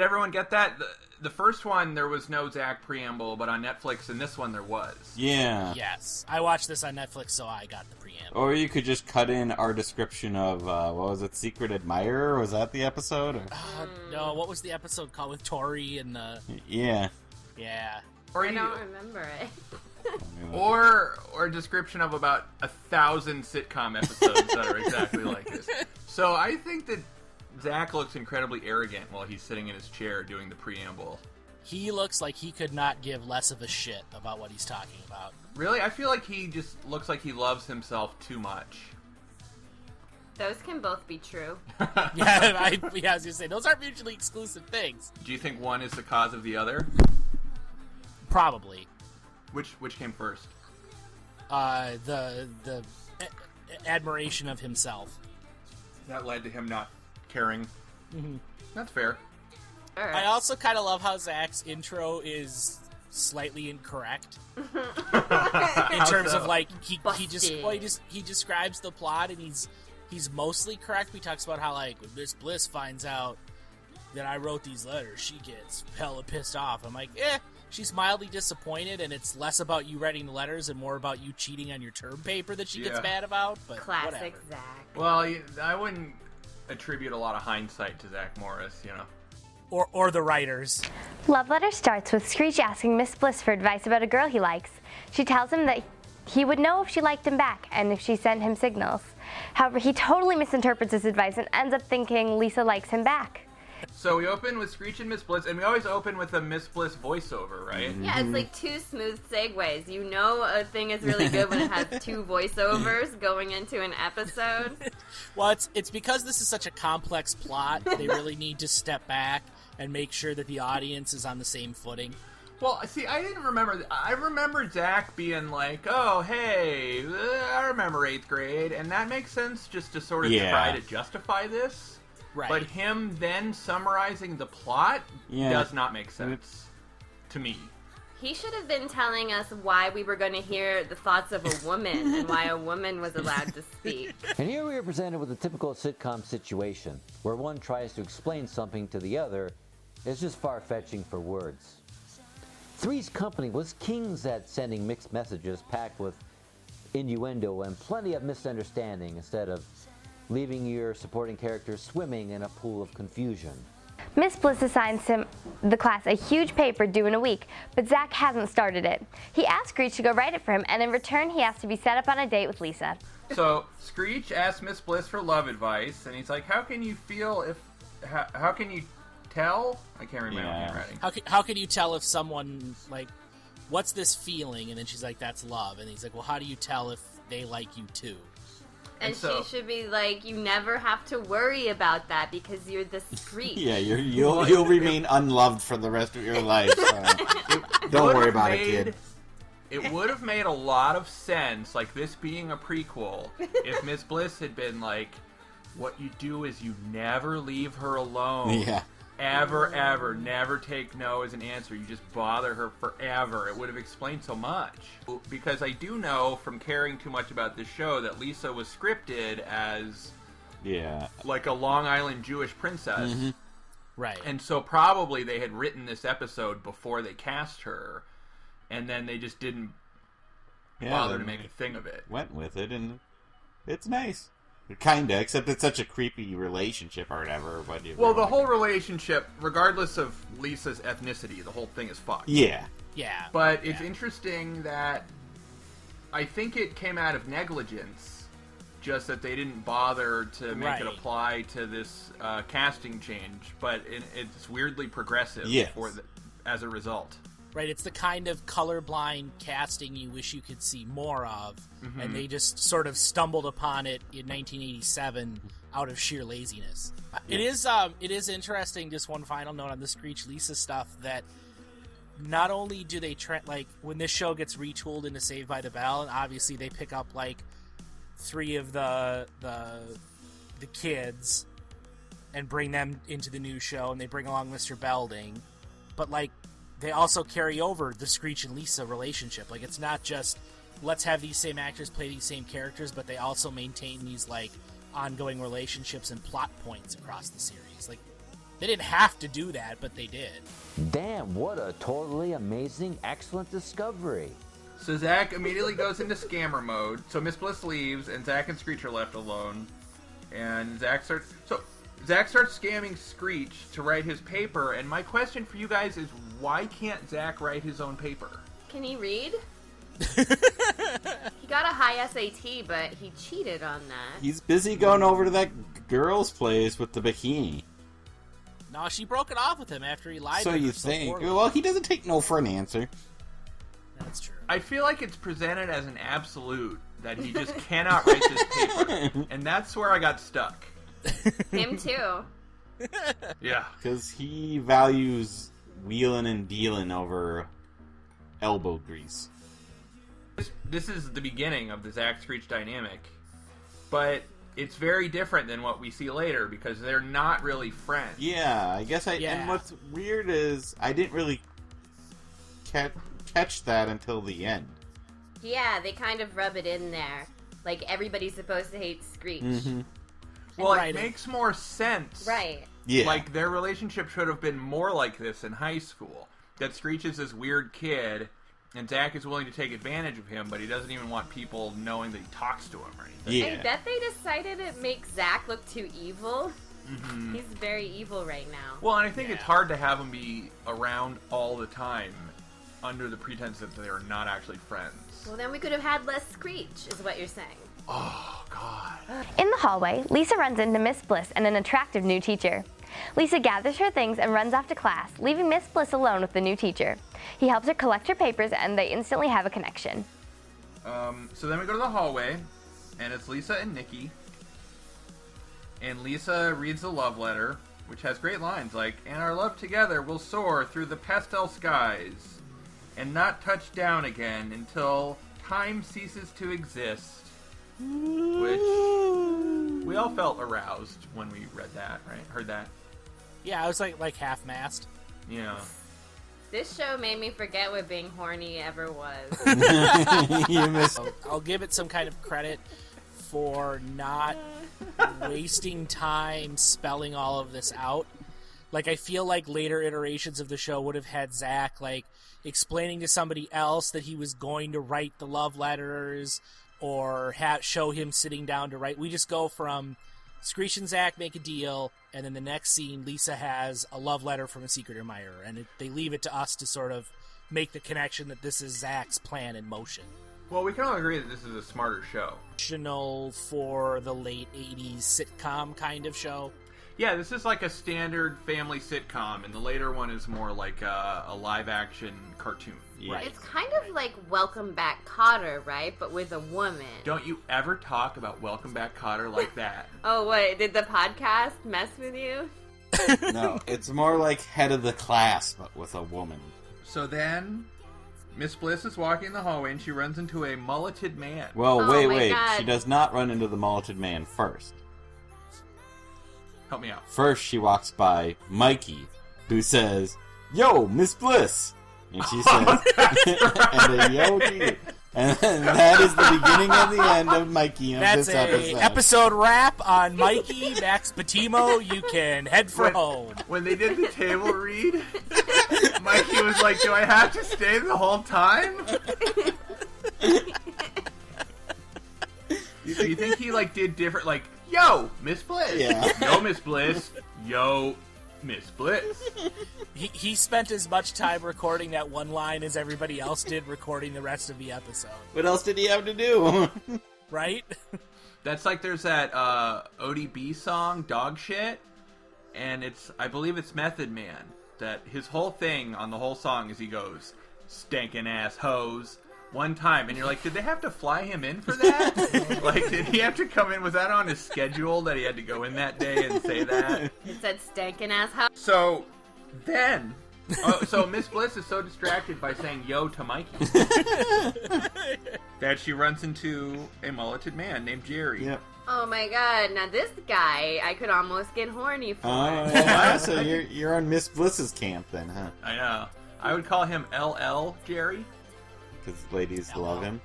Did everyone get that? The first one, there was no Zack preamble, but on Netflix, in this one, there was. Yeah. Yes. I watched this on Netflix, so I got the preamble. Or you could just cut in our description of, what was it, Secret Admirer? Was that the episode? No, what was the episode called with Tori and the... Yeah. Yeah. I don't remember it. Or a description of about 1,000 sitcom episodes that are exactly like this. So I think that Zack looks incredibly arrogant while he's sitting in his chair doing the preamble. He looks like he could not give less of a shit about what he's talking about. Really? I feel like he just looks like he loves himself too much. Those can both be true. Yeah, I was going to say, those aren't mutually exclusive things. Do you think one is the cause of the other? Probably. Which came first? The admiration of himself. That led to him not caring. Mm-hmm. That's fair. Right. I also kind of love how Zach's intro is slightly incorrect in terms of like he describes the plot and he's mostly correct. He talks about how like when Miss Bliss finds out that I wrote these letters, she gets hella pissed off. I'm like, she's mildly disappointed, and it's less about you writing the letters and more about you cheating on your term paper that she gets mad about. But classic whatever. Zack. Well, I wouldn't attribute a lot of hindsight to Zack Morris, you know. Or the writers. Love Letter starts with Screech asking Miss Bliss for advice about a girl he likes. She tells him that he would know if she liked him back and if she sent him signals. However, he totally misinterprets this advice and ends up thinking Lisa likes him back. So we open with Screech and Miss Bliss, and we always open with a Miss Bliss voiceover, right? Yeah, it's like two smooth segues. You know a thing is really good when it has two voiceovers going into an episode. Well, it's because this is such a complex plot, they really need to step back and make sure that the audience is on the same footing. Well, see, I didn't remember. I remember Zack being like, oh, hey, I remember 8th grade, and that makes sense just to sort of try to justify this. Right. But him then summarizing the plot does not make sense to me. He should have been telling us why we were going to hear the thoughts of a woman and why a woman was allowed to speak. And here we are presented with a typical sitcom situation, where one tries to explain something to the other. It's just far-fetching for words. Three's Company was kings at sending mixed messages packed with innuendo and plenty of misunderstanding instead of leaving your supporting characters swimming in a pool of confusion. Miss Bliss assigns the class a huge paper due in a week, but Zack hasn't started it. He asks Screech to go write it for him, and in return he has to be set up on a date with Lisa. So Screech asks Miss Bliss for love advice, and he's like, how can you tell? I can't remember handwriting. How can you tell if someone, like, what's this feeling? And then she's like, that's love. And he's like, well, how do you tell if they like you too? And she should be like, you never have to worry about that because you're the Screech. Yeah, you'll remain unloved for the rest of your life. So don't worry about it, kid. It would have made a lot of sense, like this being a prequel, if Miss Bliss had been like, what you do is you never leave her alone. Yeah. Ever, never take no as an answer. You just bother her forever. It would have explained so much. Because I do know from caring too much about this show that Lisa was scripted as like a Long Island Jewish princess. Mm-hmm. Right. And so probably they had written this episode before they cast her, and then they just didn't bother to make a thing of it. Went with it, and it's nice. Kinda, except it's such a creepy relationship or whatever. But well, the whole relationship, regardless of Lisa's ethnicity, the whole thing is fucked. Yeah. Yeah. But it's interesting that I think it came out of negligence, just that they didn't bother to make it apply to this casting change. But it's weirdly progressive as a result. Right, it's the kind of colorblind casting you wish you could see more of, and they just sort of stumbled upon it in 1987 out of sheer laziness. Yeah. It is interesting, just one final note on the Screech Lisa stuff, that not only do they, like, when this show gets retooled into Saved by the Bell, and obviously they pick up, like, 3 of the kids and bring them into the new show, and they bring along Mr. Belding, but, like, they also carry over the Screech and Lisa relationship. Like, it's not just, let's have these same actors play these same characters, but they also maintain these, like, ongoing relationships and plot points across the series. Like, They didn't have to do that, but they did. Damn, what a totally amazing, excellent discovery. So Zack immediately goes into scammer mode. So Miss Bliss leaves, and Zack and Screech are left alone. And Zack starts scamming Screech to write his paper. And my question for you guys is, why can't Zack write his own paper? Can he read? He got a high SAT, but he cheated on that. He's busy going over to that girl's place with the bikini. No, she broke it off with him after he lied to So her. you think. Well, he doesn't take no for an answer. That's true. I feel like it's presented as an absolute that he just cannot write this paper. And that's where I got stuck. Him too. Yeah. Because he values wheeling and dealing over elbow grease. This is the beginning of the Zack Screech dynamic. But it's very different than what we see later because they're not really friends. Yeah, I guess And what's weird is I didn't really catch that until the end. Yeah, they kind of rub it in there. Like, everybody's supposed to hate Screech. Mm-hmm. Well, it makes more sense. Right. Yeah. Like, their relationship should have been more like this in high school. That Screech is this weird kid, and Zack is willing to take advantage of him, but he doesn't even want people knowing that he talks to him or anything. Yeah. I bet they decided it makes Zack look too evil. Mm-hmm. He's very evil right now. Well, and I think it's hard to have him be around all the time under the pretense that they're not actually friends. Well, then we could have had less Screech, is what you're saying. Oh, God. In the hallway, Lisa runs into Miss Bliss and an attractive new teacher. Lisa gathers her things and runs off to class, leaving Miss Bliss alone with the new teacher. He helps her collect her papers, and they instantly have a connection. So then we go to the hallway, and it's Lisa and Nikki. And Lisa reads the love letter, which has great lines like, "And our love together will soar through the pastel skies, and not touch down again until time ceases to exist." Which we all felt aroused when we read that, right? Heard that? Yeah, I was like half-mast. Yeah. This show made me forget what being horny ever was. You missed. I'll give it some kind of credit for not wasting time spelling all of this out. Like, I feel like later iterations of the show would have had Zack, like, explaining to somebody else that he was going to write the love letters, or show him sitting down to write. We just go from Screech and Zack make a deal, and then the next scene, Lisa has a love letter from a secret admirer, and they leave it to us to sort of make the connection that this is Zack's plan in motion. Well, we can all agree that this is a smarter show. For the late 80s sitcom kind of show. Yeah, this is like a standard family sitcom, and the later one is more like a live-action cartoon. Right. It's kind of like Welcome Back Kotter, right? But with a woman. Don't you ever talk about Welcome Back Kotter like that. Oh, what? Did the podcast mess with you? No, it's more like Head of the Class, but with a woman. So then, Miss Bliss is walking in the hallway, and she runs into a mulleted man. Well, Oh my wait. God. She does not run into the mulleted man first. Help me out. First, she walks by Mikey, who says, "Yo, Miss Bliss!" And she says, and a yo to you. And that is the beginning of the end of Mikey on That's this a episode. episode wrap on Mikey, Max Patimo. You can head for home. When they did the table read, Mikey was like, "Do I have to stay the whole time?" You think he like did different, like, "Yo, Miss Bliss." Yeah. Yo, Miss Bliss. Yo, Miss Bliss. He spent as much time recording that one line as everybody else did recording the rest of the episode. What else did he have to do? Right? That's like there's that ODB song, Dog Shit, and I believe it's Method Man, that his whole thing on the whole song is he goes, "Stinking ass hoes," one time, and you're like, did they have to fly him in for that? Like, did he have to come in? Was that on his schedule that he had to go in that day and say that? It said stankin' ass house. So then, so Miss Bliss is so distracted by saying "yo" to Mikey that she runs into a mulleted man named Jerry. Yep. Oh my god, now this guy, I could almost get horny for. Oh, yeah, so you're on Miss Bliss's camp then, huh? I know. I would call him LL Jerry. Because ladies love him.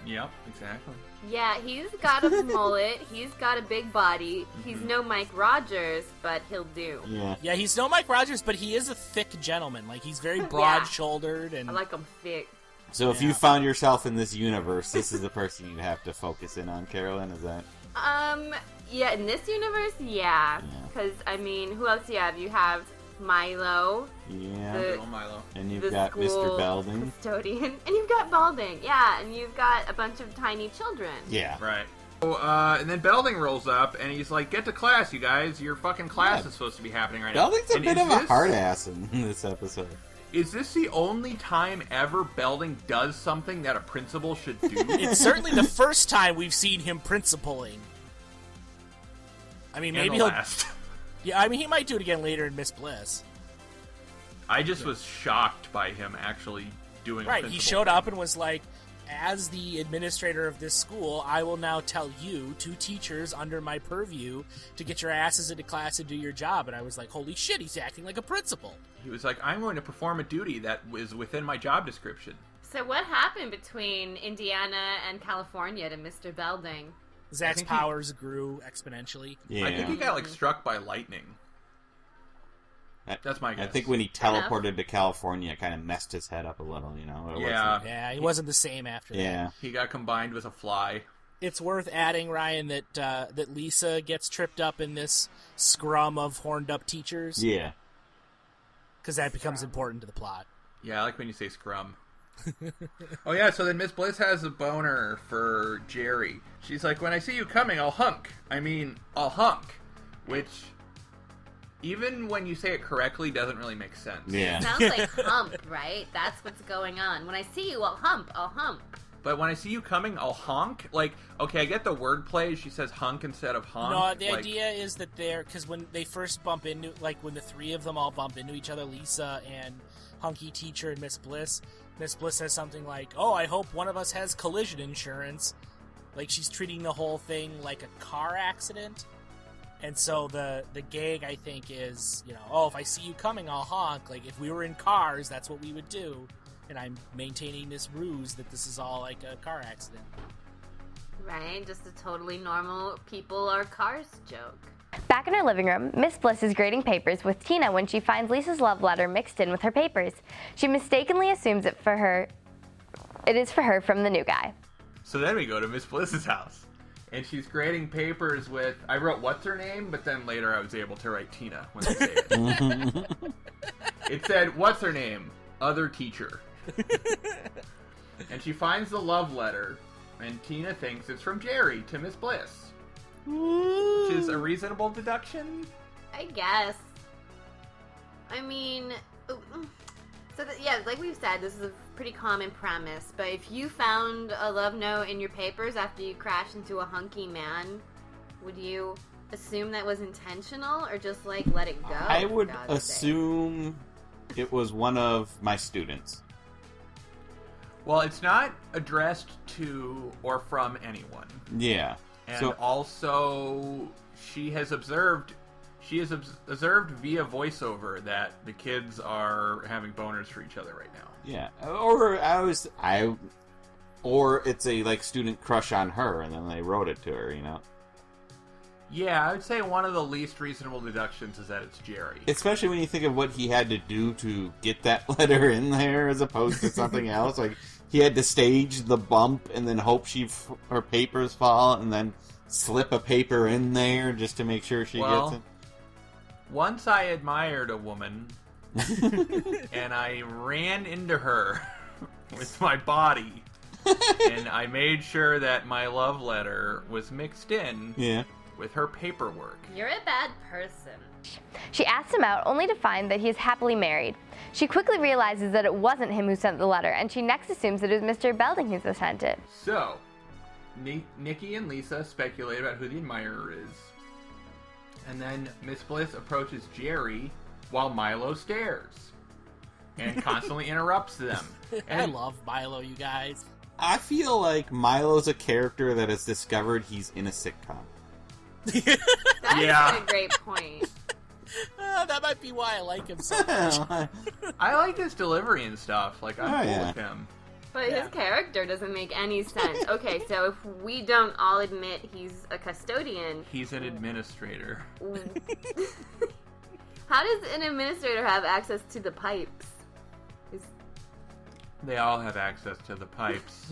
Yep, exactly. Yeah, he's got a mullet. He's got a big body. He's no Mike Rogers, but he'll do. Yeah. Yeah, he's no Mike Rogers, but he is a thick gentleman. Like, he's very broad-shouldered. And I like him thick. So if you found yourself in this universe, this is the person you have to focus in on, Carolyn, is that? Yeah, in this universe, yeah. Because, I mean, who else do you have? You have Milo. Yeah. Little Milo. And you've got Mr. Belding. Custodian. And you've got Balding. Yeah, and you've got a bunch of tiny children. Yeah. Right. So, and then Belding rolls up, and he's like, get to class, you guys. Your fucking class is supposed to be happening right now. Belding's a bit of a hard ass in this episode. Is this the only time ever Belding does something that a principal should do? It's certainly the first time we've seen him principaling. I mean, maybe he'll... last. Yeah, I mean, he might do it again later in Miss Bliss. I just was shocked by him actually doing Right, a he principal showed thing. up and was like, as the administrator of this school, I will now tell you, 2 teachers under my purview, to get your asses into class and do your job. And I was like, holy shit, he's acting like a principal. He was like, I'm going to perform a duty that is within my job description. So what happened between Indiana and California to Mr. Belding? Zack's think he- powers grew exponentially. Yeah. I think he got, like, struck by lightning. That's my guess. I think when he teleported to California, it kind of messed his head up a little, you know? It Yeah. wasn't- Yeah, he wasn't the same after that. Yeah. He got combined with a fly. It's worth adding, Ryan, that that Lisa gets tripped up in this scrum of horned-up teachers. Yeah. Because that becomes important to the plot. Yeah, I like when you say scrum. Oh yeah, so then Miss Bliss has a boner for Jerry. She's like, when I see you coming, I'll hunk. I'll hunk. Which, even when you say it correctly, doesn't really make sense. Yeah. Sounds like hump, right? That's what's going on. When I see you, I'll hump. But when I see you coming, I'll honk. Like, okay, I get the wordplay. She says hunk instead of honk. No, the like, idea is that because when they first bump into, like when the 3 of them all bump into each other, Lisa and Hunky Teacher and Miss Bliss says something like, oh, I hope one of us has collision insurance. Like, she's treating the whole thing like a car accident. And so the gag, I think, is, you know, oh, if I see you coming, I'll honk. Like, if we were in cars, that's what we would do. And I'm maintaining this ruse that this is all like a car accident. Right? Just a totally normal people are cars joke. Back in her living room, Miss Bliss is grading papers with Tina when she finds Lisa's love letter mixed in with her papers. She mistakenly assumes it is for her from the new guy. So then we go to Miss Bliss's house. And she's grading papers with, I wrote what's her name, but then later I was able to write Tina when I say it. It said, what's her name? Other teacher. And she finds the love letter, and Tina thinks it's from Jerry to Miss Bliss. Which is a reasonable deduction? I guess. I mean, yeah, like we've said, this is a pretty common premise, but if you found a love note in your papers after you crashed into a hunky man, would you assume that was intentional, or just, like, let it go? I would for God's sake? assume it was one of my students. Well, it's not addressed to or from anyone. Yeah. And also, she has observed via voiceover that the kids are having boners for each other right now. Yeah. Or it's a, like, student crush on her, and then they wrote it to her, you know? Yeah, I would say one of the least reasonable deductions is that it's Jerry. Especially when you think of what he had to do to get that letter in there as opposed to something else. Like, he had to stage the bump and then hope her papers fall and then slip a paper in there just to make sure she gets it. Once I admired a woman and I ran into her with my body and I made sure that my love letter was mixed in with her paperwork. You're a bad person. She asks him out only to find that he is happily married. She quickly realizes that it wasn't him who sent the letter, and she next assumes it is Mr. Belding who sent it. So, Nikki and Lisa speculate about who the admirer is. And then Miss Bliss approaches Jerry while Milo stares and constantly interrupts them. And I love Milo, you guys. I feel like Milo's a character that has discovered he's in a sitcom. That's a great point. That might be why I like him so much. I like his delivery and stuff. Like, I'm cool yeah. with him. But his character doesn't make any sense. Okay, so if we don't all admit he's a custodian... He's an administrator. How does an administrator have access to the pipes? They all have access to the pipes.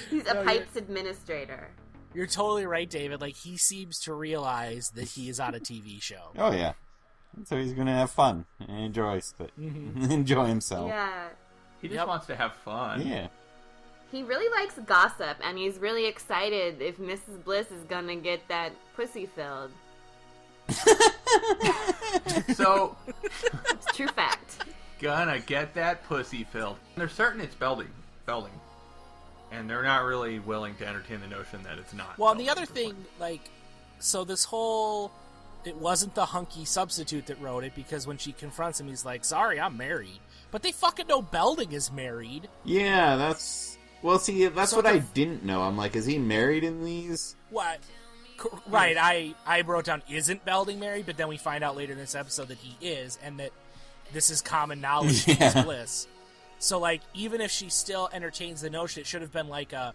He's a pipes administrator. You're totally right, David. Like, he seems to realize that he is on a TV show. Oh, yeah. So he's going to have fun and enjoy himself. Yeah. He just wants to have fun. Yeah. He really likes gossip, and he's really excited if Mrs. Bliss is gonna get that pussy filled. So, It's true fact. gonna get that pussy filled. They're certain it's Belding. And they're not really willing to entertain the notion that it's not. Well, and the other thing, like, so this whole... It wasn't the hunky substitute that wrote it, because when she confronts him, he's like, sorry, I'm married. But they fucking know Belding is married. Yeah, that's... Well, see, that's So what I didn't know. I'm like, is he married in these? What? Right, I wrote down, isn't Belding married? But then we find out later in this episode that he is, and that this is common knowledge of Miss Bliss. So, like, even if she still entertains the notion, it should have been like a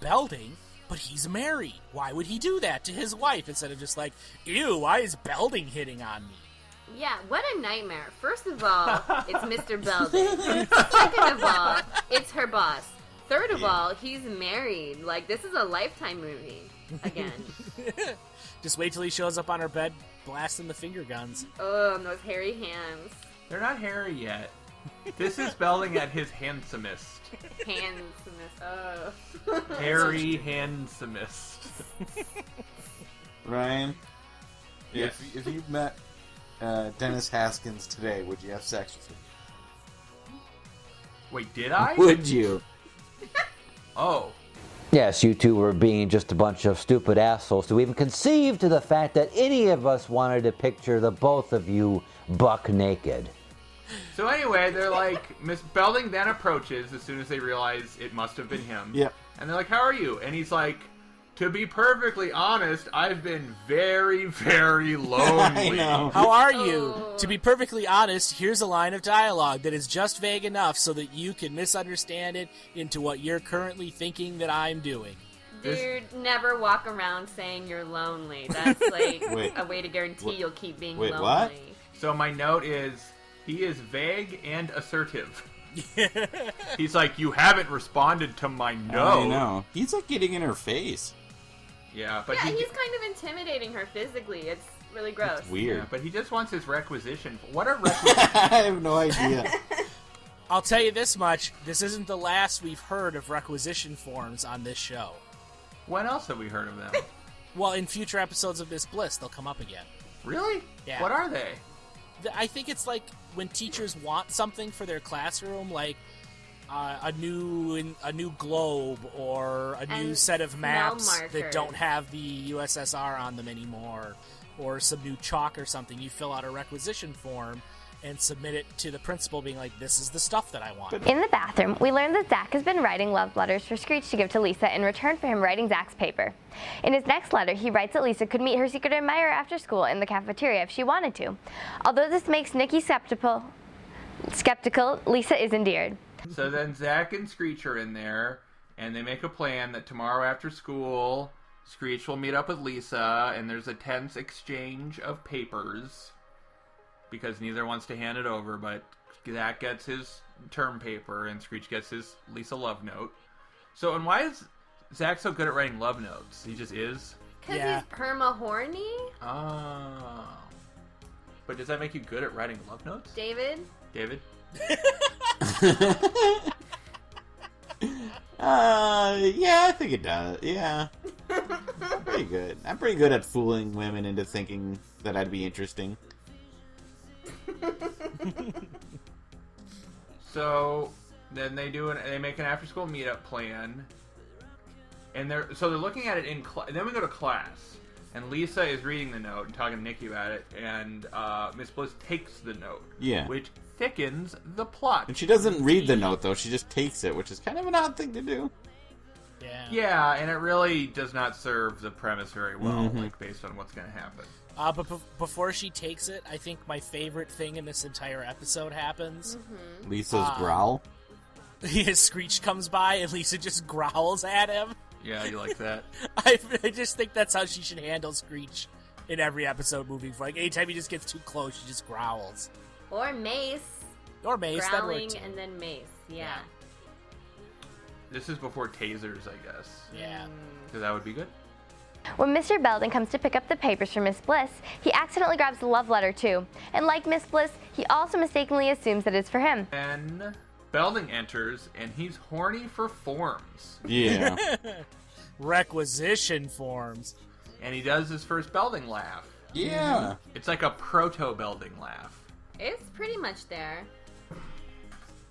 Belding, but he's married. Why would he do that to his wife instead of just like, ew, why is Belding hitting on me? Yeah, what a nightmare. First of all, it's Mr. Belding. Second of all, it's her boss. Third of all, he's married. Like, this is a Lifetime movie. Again. Just wait till he shows up on her bed blasting the finger guns. Oh, and those hairy hands. They're not hairy yet. This is Belding at his handsomest. Handsomest. Oh. Hairy handsomest. Ryan? Yes. If you met Dennis Haskins today, would you have sex with him? Wait, did I? Would you? Oh. Yes, you two were being just a bunch of stupid assholes to even conceive to the fact that any of us wanted to picture the both of you buck naked. So anyway, they're like, Miss Belding then approaches as soon as they realize it must have been him. Yep. And they're like, how are you? And he's like, to be perfectly honest, I've been very, very lonely. I know. How are you? To be perfectly honest, here's a line of dialogue that is just vague enough so that you can misunderstand it into what you're currently thinking that I'm doing. Dude, never walk around saying you're lonely. That's like Wait. a way to guarantee you'll keep being Wait, lonely. what? So my note is, he is vague and assertive. He's like, you haven't responded to my note. I know. He's like getting in her face. Yeah, but Yeah, he's kind of intimidating her physically. It's really gross. It's weird. Yeah, but he just wants his requisition. What a requisition. I have no idea. I'll tell you this much, this isn't the last we've heard of requisition forms on this show. When else have we heard of them? Well, in future episodes of Miss Bliss, they'll come up again. Really? Yeah. What are they? I think it's like when teachers want something for their classroom, like a new globe or a new And set of smell maps that markers. don't have the USSR on them anymore, or some new chalk or something. You fill out a requisition form and submit it to the principal being like, this is the stuff that I want. In the bathroom, we learn that Zack has been writing love letters for Screech to give to Lisa in return for him writing Zack's paper. In his next letter, he writes that Lisa could meet her secret admirer after school in the cafeteria if she wanted to. Although this makes Nikki skeptical, Lisa is endeared. So then Zack and Screech are in there, and they make a plan that tomorrow after school, Screech will meet up with Lisa, and there's a tense exchange of papers, because neither wants to hand it over, but Zack gets his term paper, and Screech gets his Lisa love note. So, and why is Zack so good at writing love notes? He just is? Because Yeah. he's perma-horny? Oh. But does that make you good at writing love notes, David? David? Yeah, I think it does. Yeah. I'm pretty good. I'm pretty good at fooling women into thinking that I'd be interesting. So then they make an after-school meetup plan, and they're looking at it in class. Then we go to class, and Lisa is reading the note and talking to Nikki about it, and Miss Bliss takes the note, Yeah. which thickens the plot. And she doesn't read the note, though. She just takes it, which is kind of an odd thing to do. Yeah, and it really does not serve the premise very well, Mhm. like based on what's going to happen. But before she takes it, I think my favorite thing in this entire episode happens. Lisa's growl. Screech comes by and Lisa just growls at him. Yeah, you like that? I just think that's how she should handle Screech in every episode moving forward. Like, anytime he just gets too close, she just growls. Or Mace. Or Mace. Growling and then Mace. Yeah. This is before tasers, I guess. Yeah. Because that would be good. When Mr. Belding comes to pick up the papers for Miss Bliss, he accidentally grabs the love letter too. And like Miss Bliss, he also mistakenly assumes that it's for him. And Belding enters, and he's horny for forms. Yeah. Requisition forms. And he does his first Belding laugh. Yeah. It's like a proto-Belding laugh. It's pretty much there.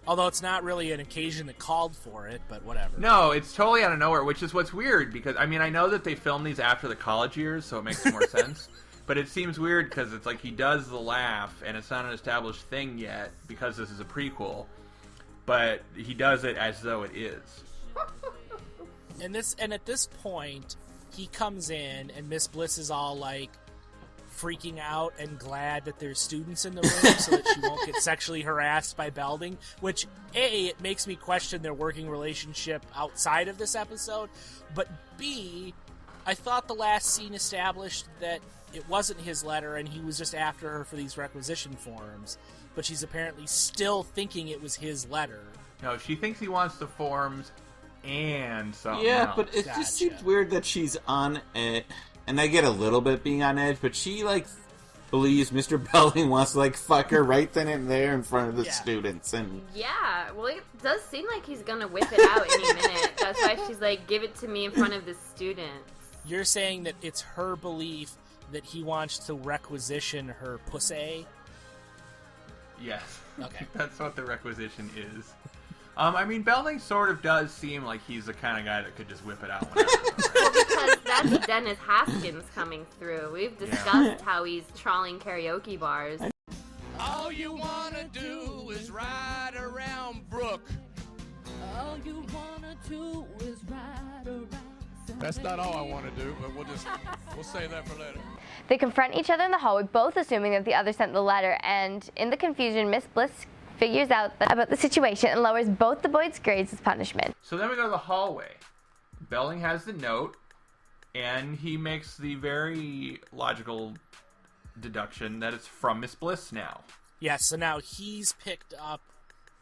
Although it's not really an occasion that called for it, but whatever. No, it's totally out of nowhere, which is what's weird, because, I mean, I know that they filmed these after the college years, so it makes more sense. But it seems weird, because it's like he does the laugh, and it's not an established thing yet, because this is a prequel. But he does it as though it is. And at this point, he comes in, and Miss Bliss is all like freaking out and glad that there's students in the room so that she won't get sexually harassed by Belding. Which, A, it makes me question their working relationship outside of this episode. But B, I thought the last scene established that it wasn't his letter and he was just after her for these requisition forms. But she's apparently still thinking it was his letter. No, she thinks he wants the forms and something Yeah, else. but it Gotcha. just seems weird that she's on it. And I get a little bit being on edge, but she, like, believes Mr. Belding wants to, like, fuck her right then and there in front of the students. And Yeah, well, it does seem like he's gonna whip it out any minute. That's why she's like, give it to me in front of the students. You're saying that it's her belief that he wants to requisition her pussy? Yes. Okay. That's what the requisition is. I mean, Belding sort of does seem like he's the kind of guy that could just whip it out whenever. Well, because that's Dennis Haskins coming through. We've discussed how he's trawling karaoke bars. All you wanna do is ride around Brook. All you wanna do is ride around. That's not all I want to do, but we'll save that for later. They confront each other in the hallway, both assuming that the other sent the letter, and in the confusion, Miss Bliss figures out about the situation and lowers both the boys' grades as punishment. So then we go to the hallway. Belding has the note, and he makes the very logical deduction that it's from Miss Bliss now. Yeah, so now he's picked up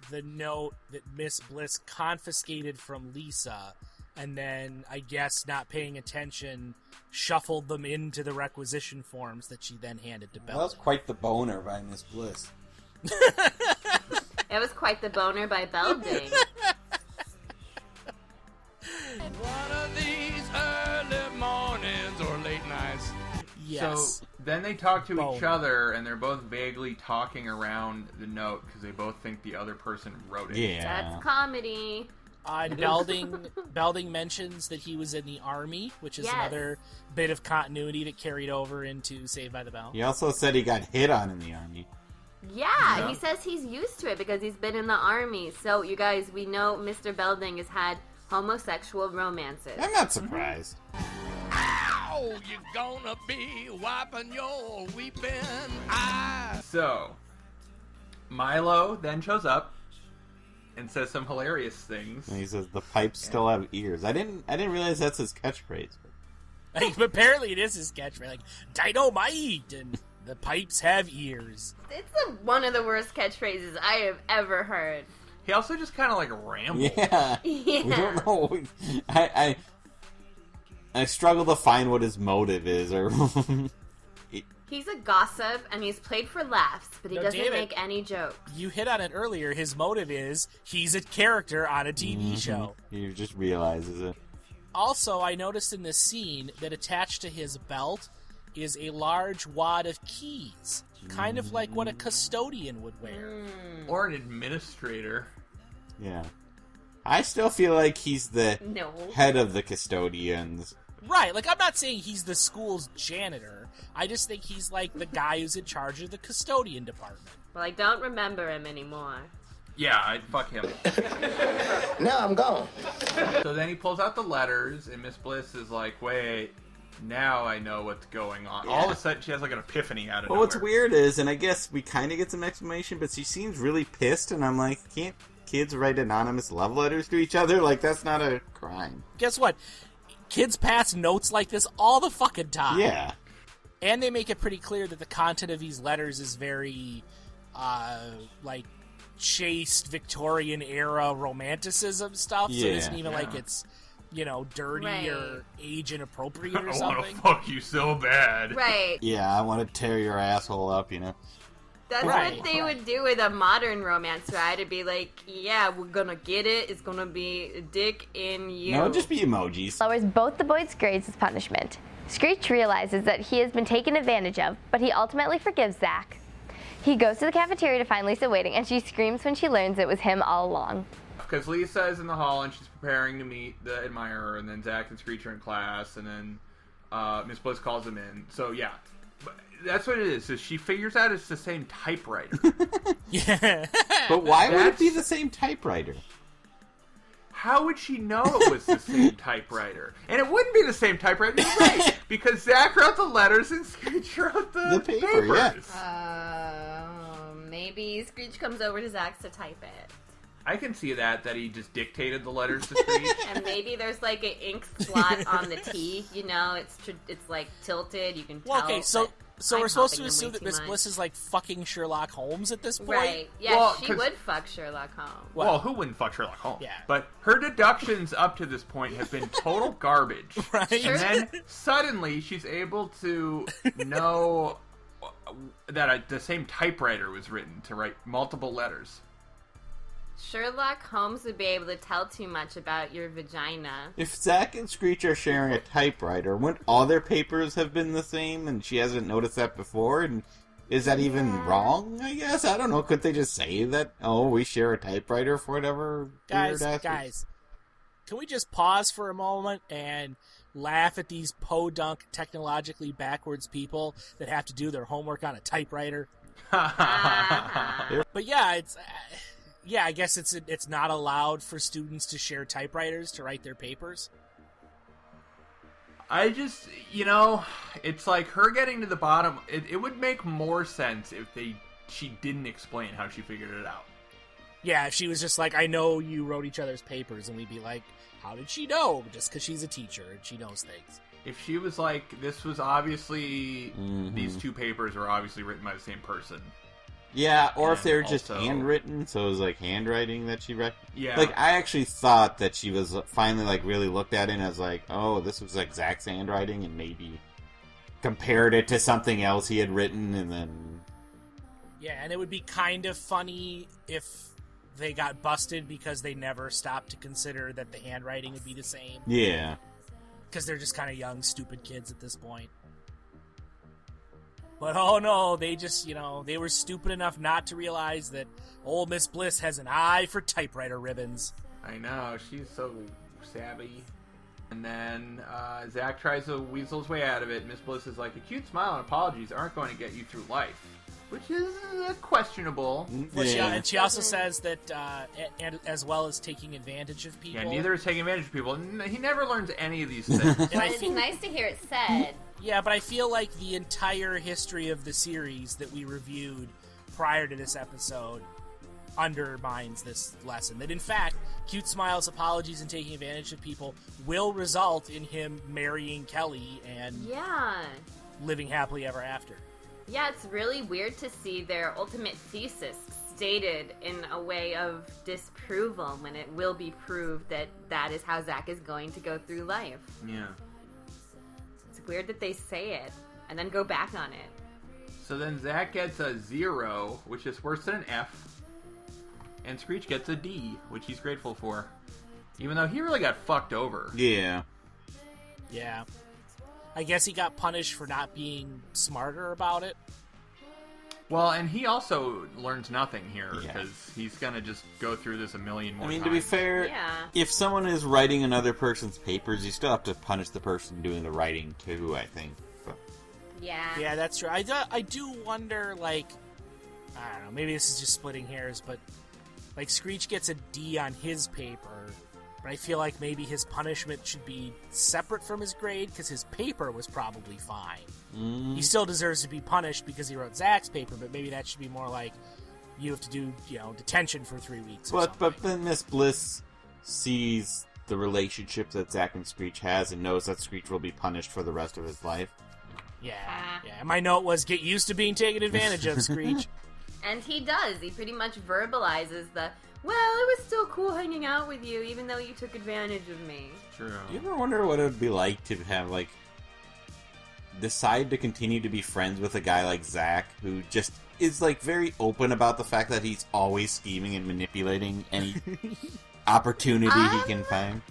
the note that Miss Bliss confiscated from Lisa, and then, I guess, not paying attention, shuffled them into the requisition forms that she then handed to that was Belding. quite the boner by Miss Bliss. It was quite the boner by Belding. One of these early mornings or late nights. Yes. So then they talk to each Boner. other, and they're both vaguely talking around the note because they both think the other person wrote it. Yeah. That's comedy. And Belding mentions that he was in the army, which is Yes. another bit of continuity that carried over into Saved by the Bell. He also said he got hit on in the army. Yeah, he says he's used to it because he's been in the army. So, you guys, we know Mr. Belding has had homosexual romances. I'm not surprised. Ow! You're gonna be wiping your weeping eyes. So, Milo then shows up and says some hilarious things. And he says the pipes still have ears. I didn't realize that's his catchphrase. Like, apparently it is his catchphrase, like, dynamite, and the pipes have ears. It's one of the worst catchphrases I have ever heard. He also just kind of like rambles. Yeah. Yeah. We don't know. I struggle to find what his motive is, or He's a gossip, and he's played for laughs, but he No, doesn't David. make any jokes. You hit on it earlier, his motive is he's a character on a TV show. he just realizes it. Also, I noticed in this scene that attached to his belt is a large wad of keys, kind of like what a custodian would wear. Or an administrator. Yeah. I still feel like he's the No. head of the custodians. Right, like I'm not saying he's the school's janitor. I just think he's like the guy who's in charge of the custodian department. Well, I don't remember him anymore. Yeah, I'd fuck him. Now I'm gone. So then he pulls out the letters, and Miss Bliss is like, wait, now I know what's going on. All of a sudden, she has like an epiphany out of Well, nowhere. what's weird is, and I guess we kind of get some explanation, but she seems really pissed, and I'm like, can't kids write anonymous love letters to each other? Like, that's not a crime. Guess what? Kids pass notes like this all the fucking time. Yeah. And they make it pretty clear that the content of these letters is very, like, chaste Victorian-era romanticism stuff. So it isn't even like it's, dirty or age inappropriate or something. I want to fuck you so bad. Right. Yeah, I want to tear your asshole up, That's what they would do with a modern romance, right? It'd be like, yeah, we're gonna get it. It's gonna be a dick in you. No, just be emojis. Lowers both the boys' grades as punishment. Screech realizes that he has been taken advantage of, but he ultimately forgives Zack. He goes to the cafeteria to find Lisa waiting, and she screams when she learns it was him all along. Because Lisa is in the hall and she's preparing to meet the admirer, and then Zack and Screech are in class, and then Miss Bliss calls him in. So yeah, that's what it is. So she figures out it's the same typewriter. Yeah. But why would it be the same typewriter? How would she know it was the same typewriter? And it wouldn't be the same typewriter, you're right, because Zack wrote the letters and Screech wrote the paper, papers. Maybe Screech comes over to Zack's to type it. I can see that he just dictated the letters to Screech. And maybe there's like an ink slot on the T, it's like tilted, you can tell. Well, okay, so we're supposed to helping assume them way that Miss too Bliss is like fucking Sherlock Holmes at this point? Right. Yeah, Well, she would fuck Sherlock Holmes. Well, who wouldn't fuck Sherlock Holmes? Yeah. But her deductions up to this point have been total garbage. Right. And then suddenly she's able to know that the same typewriter was written to write multiple letters. Sherlock Holmes would be able to tell too much about your vagina. If Zack and Screech are sharing a typewriter, wouldn't all their papers have been the same and she hasn't noticed that before? And is that even wrong, I guess? I don't know. Could they just say that, we share a typewriter for whatever Guys, can we just pause for a moment and laugh at these podunk, technologically backwards people that have to do their homework on a typewriter? But yeah, I guess it's not allowed for students to share typewriters to write their papers. I just, it's like her getting to the bottom. It would make more sense if she didn't explain how she figured it out. Yeah, if she was just like, I know you wrote each other's papers, and we'd be like, how did she know? Just because she's a teacher and she knows things. If she was like, this was obviously, these two papers were obviously written by the same person. Yeah, or if they were just also handwritten, so it was like handwriting that she read. Yeah. Like, I actually thought that she was finally, like, really looked at it and was like, oh, this was like Zack's handwriting, and maybe compared it to something else he had written, and then... Yeah, and it would be kind of funny if they got busted because they never stopped to consider that the handwriting would be the same. Yeah. Because they're just kind of young, stupid kids at this point. But oh no, they just, they were stupid enough not to realize that old Miss Bliss has an eye for typewriter ribbons. I know, she's so savvy. And then Zack tries to weasel his way out of it. Miss Bliss is like, a cute smile and apologies aren't going to get you through life. Which is questionable. Well, and she also says that, and as well as taking advantage of people. Yeah, neither is taking advantage of people. He never learns any of these things. And it's nice to hear it said. Yeah, but I feel like the entire history of the series that we reviewed prior to this episode undermines this lesson. That in fact, cute smiles, apologies, and taking advantage of people will result in him marrying Kelly and living happily ever after. Yeah, it's really weird to see their ultimate thesis stated in a way of disapproval when it will be proved that that is how Zack is going to go through life. Yeah. It's weird that they say it and then go back on it. So then Zack gets a 0, which is worse than an F. And Screech gets a D, which he's grateful for. Even though he really got fucked over. Yeah. Yeah. I guess he got punished for not being smarter about it. Well, and he also learns nothing here, because he's gonna just go through this a million more times. To be fair, if someone is writing another person's papers, you still have to punish the person doing the writing too, I think. But... Yeah, that's true. I do wonder, like, I don't know, maybe this is just splitting hairs, but, like, Screech gets a D on his paper, but I feel like maybe his punishment should be separate from his grade, because his paper was probably fine. He still deserves to be punished because he wrote Zack's paper, but maybe that should be more like, you have to do, detention for 3 weeks. But then Miss Bliss sees the relationship that Zack and Screech has and knows that Screech will be punished for the rest of his life. Yeah. My note was, get used to being taken advantage of, Screech. And he does. He pretty much verbalizes the, well, it was still cool hanging out with you, even though you took advantage of me. True. Do you ever wonder what it would be like to have, decide to continue to be friends with a guy like Zack, who just is, very open about the fact that he's always scheming and manipulating any opportunity he can find?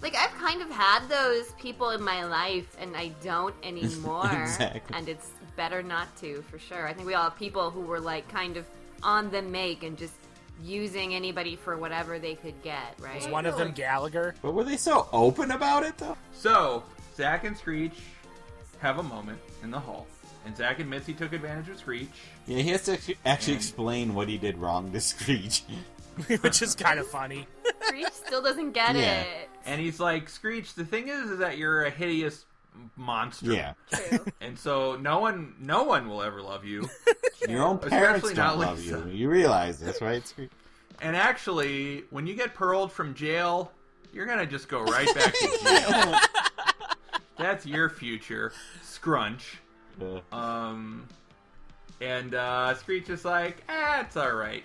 I've kind of had those people in my life, and I don't anymore. Exactly. And it's better not to, for sure. I think we all have people who were, kind of on the make and just using anybody for whatever they could get, right? Was one of them Gallagher? But were they so open about it, though? So, Zack and Screech have a moment in the hall, and Zack admits he took advantage of Screech. Yeah, he has to actually explain what he did wrong to Screech. Which is kind of funny. Screech still doesn't get it. And he's like, Screech, the thing is that you're a hideous monster. Yeah. True. And so no one will ever love you. Your own parents Especially don't not love Lisa. you. You realize this, right, Screech? And actually, when you get paroled from jail, you're going to just go right back to jail. That's your future, Scrunch. And Screech is like, it's alright.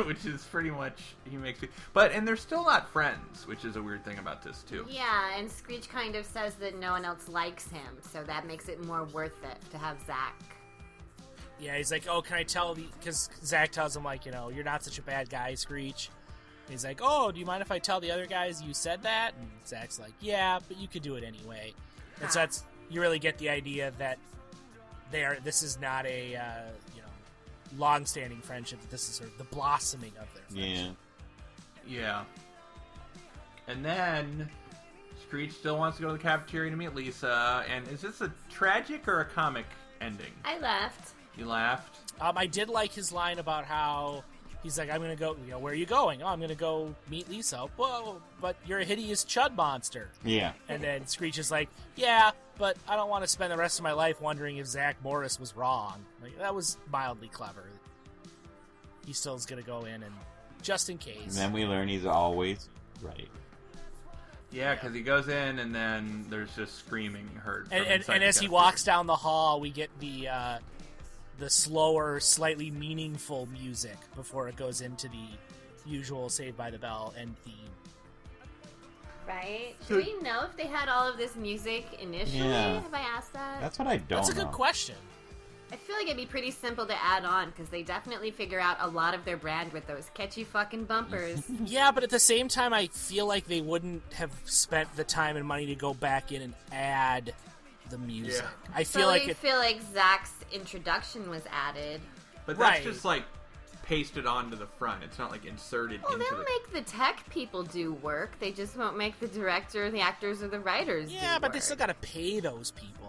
Which is pretty much, he makes it. And they're still not friends, which is a weird thing about this, too. Yeah, and Screech kind of says that no one else likes him, so that makes it more worth it to have Zack. Yeah, he's like, oh, can I tell because Zack tells him, you're not such a bad guy, Screech. And he's like, oh, do you mind if I tell the other guys you said that? And Zack's like, yeah, but you could do it anyway. And so you really get the idea that this is not a, long-standing friendship. This is sort of the blossoming of their friendship. Yeah. And then Screech still wants to go to the cafeteria to meet Lisa. And is this a tragic or a comic ending? I laughed. You laughed? I did like his line about how he's like, I'm going to go, where are you going? Oh, I'm going to go meet Lisa. Whoa, but you're a hideous chud monster. Yeah. And then Screech is like, yeah, but I don't want to spend the rest of my life wondering if Zack Morris was wrong. That was mildly clever. He still is going to go in and just in case. And then we learn he's always right. Yeah, because he goes in and then there's just screaming heard. From And as he walks down the hall, we get the slower, slightly meaningful music before it goes into the usual Saved by the Bell end theme. Right? Do we know if they had all of this music initially? Yeah. Have I asked that? That's what I don't know. That's a good question. I feel like it'd be pretty simple to add on, because they definitely figure out a lot of their brand with those catchy fucking bumpers. Yeah, but at the same time, I feel like they wouldn't have spent the time and money to go back in and add the music. Yeah. I feel like feel like Zack's introduction was added. But that's Right. just pasted onto the front. It's not inserted Well, into they'll make the tech people do work. They just won't make the director, the actors, or the writers do yeah, but they work. still got to pay those people.